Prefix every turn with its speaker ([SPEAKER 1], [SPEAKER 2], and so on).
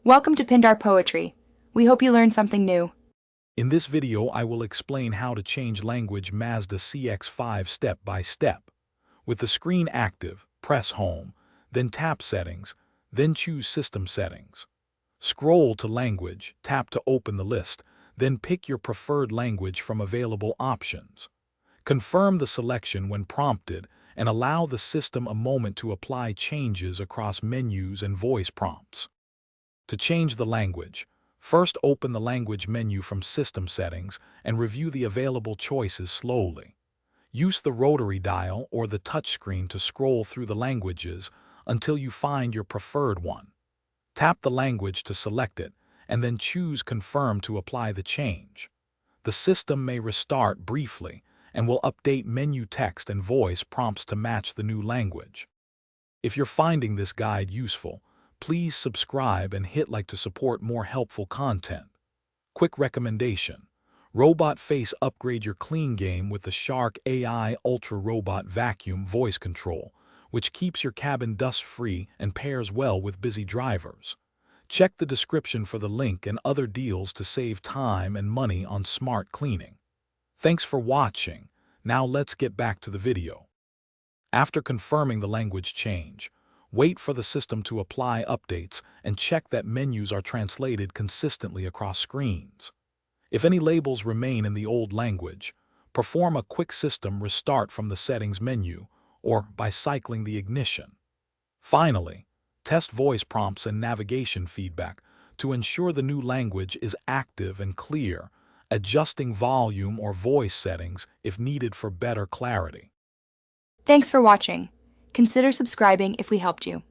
[SPEAKER 1] Welcome to Pindar Poetry. We hope you learned something new.
[SPEAKER 2] In this video, I will explain how to change language Mazda CX-5 step by step. With the screen active, press Home, then tap Settings, then choose System Settings. Scroll to Language, tap to open the list, then pick your preferred language from available options. Confirm the selection when prompted and allow the system a moment to apply changes across menus and voice prompts. To change the language, first open the language menu from System Settings and review the available choices slowly. Use the rotary dial or the touchscreen to scroll through the languages until you find your preferred one. Tap the language to select it, and then choose Confirm to apply the change. The system may restart briefly and will update menu text and voice prompts to match the new language. If you're finding this guide useful, please subscribe and hit like to support more helpful content. Quick recommendation: Robot Face upgrade your clean game with the Shark AI Ultra Robot Vacuum Voice Control, which keeps your cabin dust-free and pairs well with busy drivers. Check the description for the link and other deals to save time and money on smart cleaning. Thanks for watching. Now let's get back to the video. After confirming the language change, wait for the system to apply updates and check that menus are translated consistently across screens. If any labels remain in the old language, perform a quick system restart from the settings menu or by cycling the ignition. Finally, test voice prompts and navigation feedback to ensure the new language is active and clear, adjusting volume or voice settings if needed for better clarity.
[SPEAKER 1] Thanks for watching. Consider subscribing if we helped you.